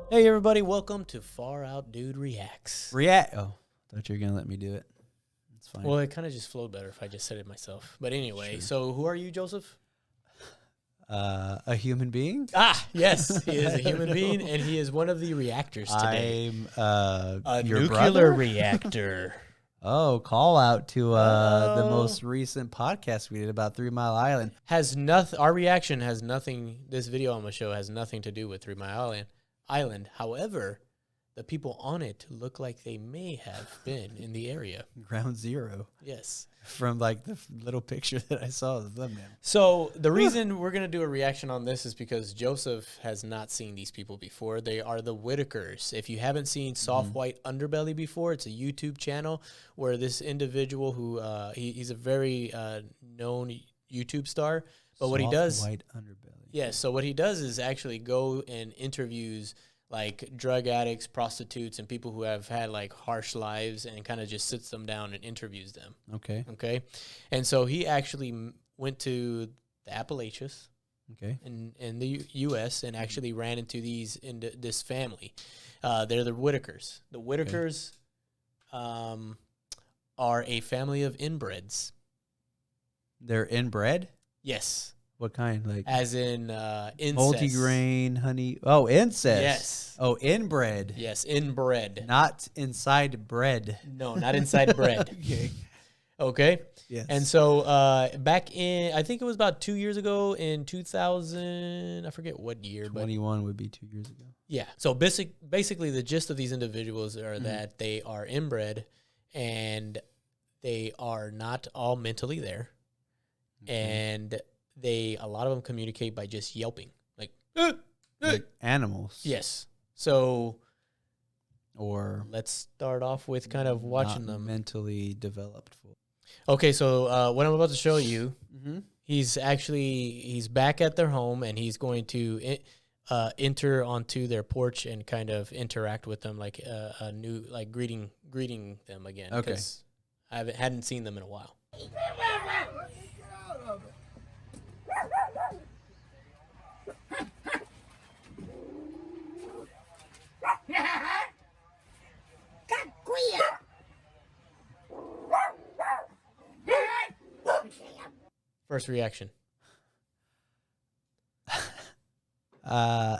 Hey everybody, welcome to Far Out Dude Reacts. React. Oh, thought you were gonna let me do it. It's fine. Well, it kind of just flowed better if I just said it myself. But anyway, Sure. So who are you, Joseph? A human being. Ah, yes, he is a human being, and he is one of the reactors today. I'm A your nuclear brother? reactor. Oh, call out to the Oh. most recent podcast we did about 3 Mile Island. Has nothing. Our reaction has nothing. This video I'm gonna show has nothing to do with 3 Mile Island. However, the people on it look like they may have been in the area. Ground Zero. Yes. From like the little picture that I saw of them. So the reason we're going to do a reaction on this is because Joseph has not seen these people before. They are the Whittakers. If you haven't seen Soft White Underbelly before, it's a YouTube channel where this individual who he's a very known YouTube star. But what he does, White Underbelly. yeah. So what he does is actually go and interviews like drug addicts, prostitutes, and people who have had like harsh lives, and kind of just sits them down and interviews them. Okay. Okay, and so he actually went to the Appalachians Okay. in the U.S. and actually ran into this family. They're the Whittakers. The Whittakers are a family of inbreds. They're inbred. Yes, What kind? Like as in incest. multigrain, honey. Oh, incest. Yes. Oh, inbred. Yes, inbred. Not inside bread. No, not inside bread. Okay. Okay. Yes. And so back in, I think it was about 2 years ago in 2000, I forget what year, but 21 would be 2 years ago. yeah. So basically the gist of these individuals are that they are inbred and they are not all mentally there. And a lot of them communicate by just yelping. Like animals. yes. So Or let's start off with kind of watching not them. mentally developed. Okay, so what I'm about to show you, Mm-hmm. he's back at their home, and he's going to enter onto their porch and kind of interact with them like a new, like greeting them again. Okay. 'Cause I hadn't seen them in a while. First reaction. I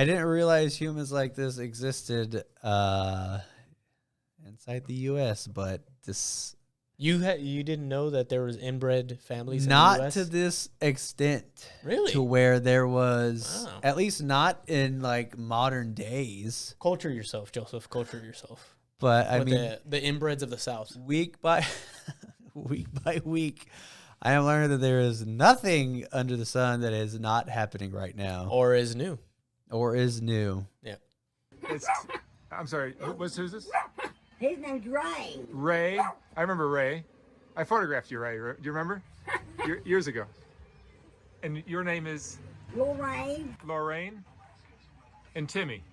didn't realize humans like this existed inside the U.S., but this You didn't know that there was inbred families in the not US? to this extent. Really? To where there was, Wow. at least not in like modern days. Culture yourself, Joseph. Culture yourself. But I With mean, the inbreds of the South. week by week, I am learning that there is nothing under the sun that is not happening right now Or is new. or is new. Yeah. I'm sorry. Who's this? His name's Ray. Ray. I remember Ray. I photographed you, Ray. Do you remember? Years ago. And your name is Lorraine. Lorraine and Timmy.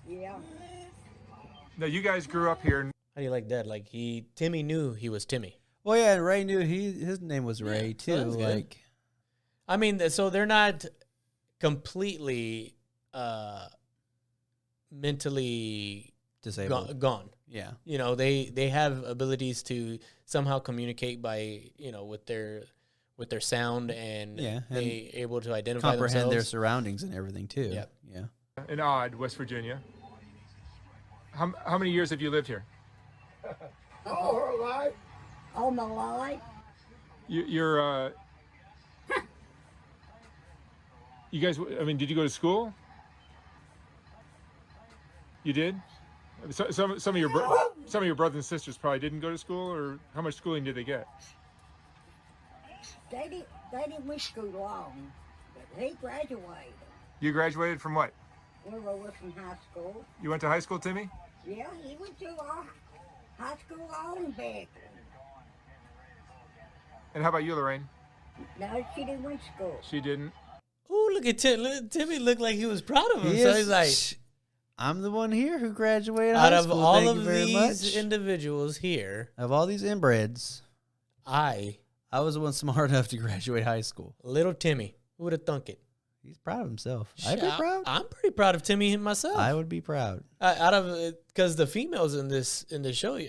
Yeah. Now you guys grew up here. How do you like that? Like Timmy knew he was Timmy. Well, yeah, and Ray knew his name was Ray so too. that's good. Like, I mean, so they're not completely mentally disabled. gone. Yeah. You know, they have abilities to somehow communicate by, with their sound, and Yeah, and they able to identify Comprehend their themselves. surroundings and everything too. Yep. Yeah. In Odd, West Virginia. How many years have you lived here? All my life. You're you guys, I mean, did you go to school? You did? Some of your brothers and sisters probably didn't go to school, or how much schooling did they get? They didn't wish school long, but he graduated. You graduated from what? We were from high school. You went to high school, Timmy? Yeah, he went to high school on back. And how about you, Lorraine? No, she didn't went to school. She didn't. Oh, look at Timmy! Looked like he was proud of him. He So is- he's like, I'm the one here who graduated out high of school. all Thank of you very these much. individuals here, Of all these inbreds, I I was the one smart enough to graduate high school. little Timmy, who would have thunk it? He's proud of himself. I'd be proud. I'm pretty proud of Timmy myself. I would be proud. Out of because the females in this show,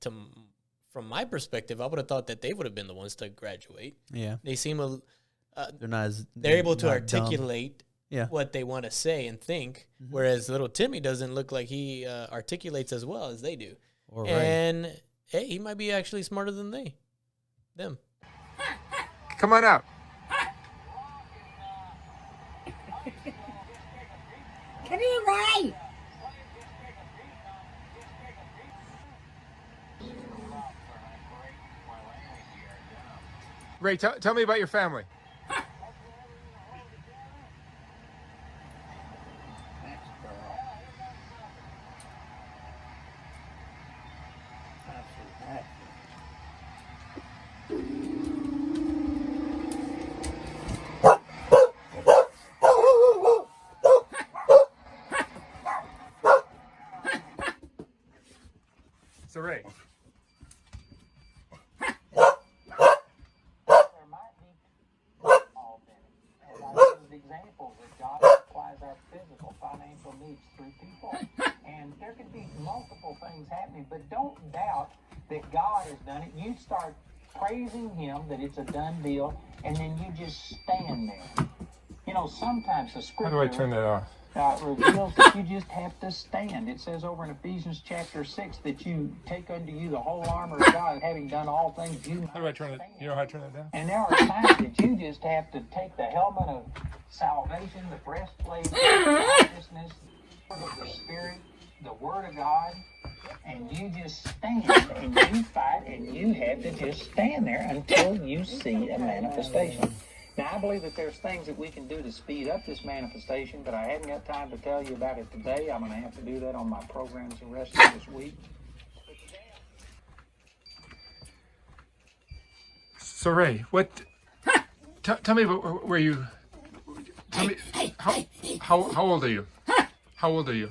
from my perspective, I would have thought that they would have been the ones to graduate. Yeah, They seem they're not as they're able to not articulate Yeah. what they want to say and think, whereas little Timmy doesn't look like he articulates as well as they do. Or Ray. And hey, he might be actually smarter than them. Come on out. Come here, Ray. Ray, tell me about your family. So Ray, There might be involved in it. And I use examples that God supplies our physical, financial needs through people. And there could be multiple things happening, but don't doubt that God has done it. You start praising Him that it's a done deal, and then you just stand there. You know, sometimes the how do I scripture turn that off? reveals that you just have to stand. It says over in Ephesians chapter 6 that you take unto you the whole armor of God, having done all things, you How do I turn it? You know how to turn it down? and there are times that you just have to take the helmet of salvation, the breastplate of righteousness, the sword of the Spirit, the Word of God, and you just stand and you fight and you have to just stand there until you see a manifestation. Now, I believe that there's things that we can do to speed up this manifestation, but I haven't got time to tell you about it today. I'm going to have to do that on my programs the rest of this week. So Ray, what? Tell me about where you. Tell me how old are you? How old are you?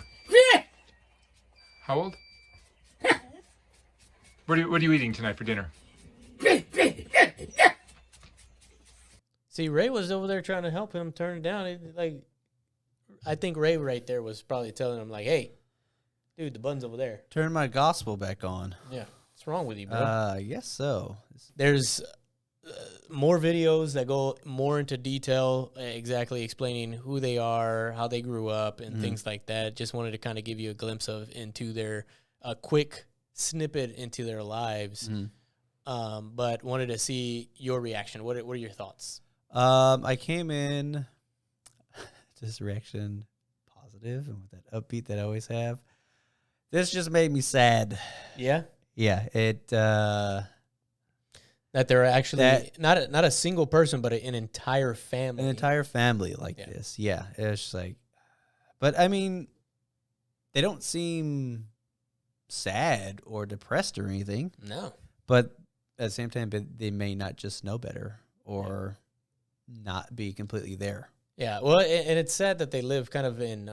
How old? What are you eating tonight for dinner? See, Ray was over there trying to help him turn it down. I think Ray right there was probably telling him like, "Hey, dude, the button's over there." Turn my gospel back on. Yeah, what's wrong with you, bro? I guess so. There's more videos that go more into detail, exactly explaining who they are, how they grew up, and things like that. Just wanted to kind of give you a glimpse into their quick snippet into their lives. But wanted to see your reaction. What are your thoughts? I came in this reaction positive and with that upbeat that I always have. This just made me sad. Yeah, Yeah, it that they're actually not a single person, but an entire family. an entire family like Yeah. this. Yeah, it's just like, but I mean, they don't seem sad or depressed or anything. No. But at the same time, they may not just know better or not be completely there. Yeah, well, and it's sad that they live kind of in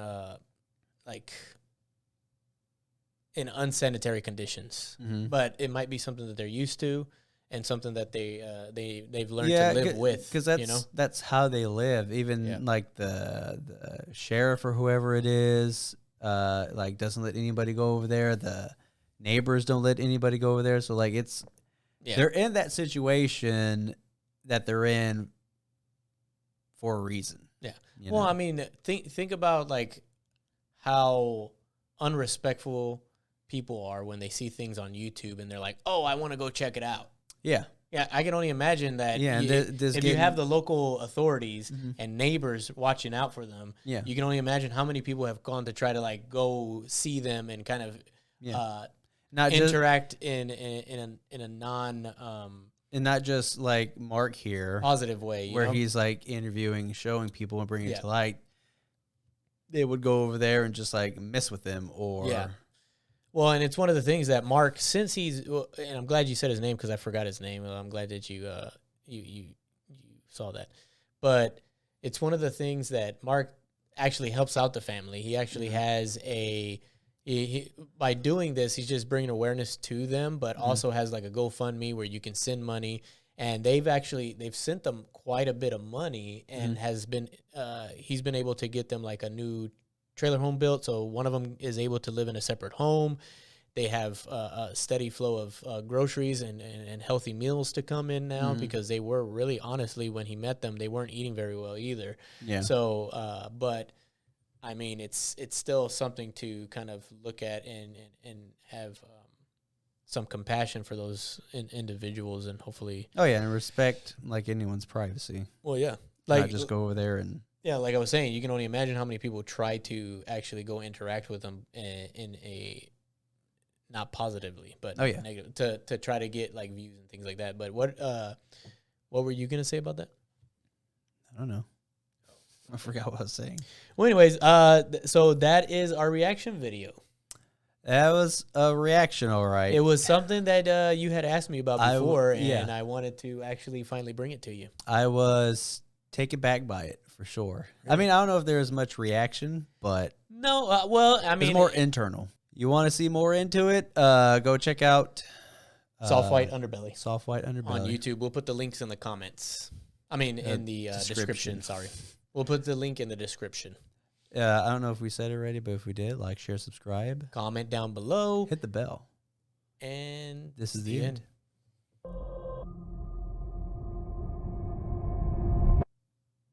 in unsanitary conditions, but it might be something that they're used to and something that they've learned to live with. Because that's that's how they live. Even like the sheriff or whoever it is, like doesn't let anybody go over there. The neighbors don't let anybody go over there. So like they're in that situation that they're in for a reason. Yeah. You Well, know? I mean, think about like how unrespectful people are when they see things on YouTube and they're like, "Oh, I want to go check it out." Yeah. Yeah, I can only imagine that. Yeah, and if you have the local authorities and neighbors watching out for them, Yeah. you can only imagine how many people have gone to try to like go see them and kind of not interact in a non and not just like Mark here, positive way, where know? he's like interviewing, showing people and bringing it to light. They would go over there and just like mess with them or Well, and it's one of the things that Mark, since and I'm glad you said his name because I forgot his name. I'm glad that you saw that. But it's one of the things that Mark actually helps out the family. He actually has by doing this, he's just bringing awareness to them, but also has like a GoFundMe where you can send money and they've sent them quite a bit of money, and he's been able to get them like a new trailer home built. So one of them is able to live in a separate home. They have a steady flow of groceries and healthy meals to come in now, because they were really, honestly, when he met them, they weren't eating very well either. Yeah. So, but I mean, it's still something to kind of look at and have some compassion for those individuals, and hopefully. Oh yeah, and respect like anyone's privacy. Well, yeah, like not just go over there and. Yeah, like I was saying, you can only imagine how many people try to actually go interact with them in a not positively, but negative, to try to get like views and things like that. But what were you gonna say about that? I don't know. I forgot what I was saying. Well, anyways, so that is our reaction video. That was a reaction, all right. It was something that you had asked me about before, and I wanted to actually finally bring it to you. I was taken back by it, for sure. Really? I mean, I don't know if there was much reaction, but... No, well, I mean... It's more internal. You want to see more into it? Go check out... Soft White Underbelly. Soft White Underbelly. On YouTube. We'll put the links in the comments. I mean, in the description, sorry. We'll put the link in the description. I don't know if we said it already, but if we did, like, share, subscribe. Comment down below. Hit the bell. And this is the end.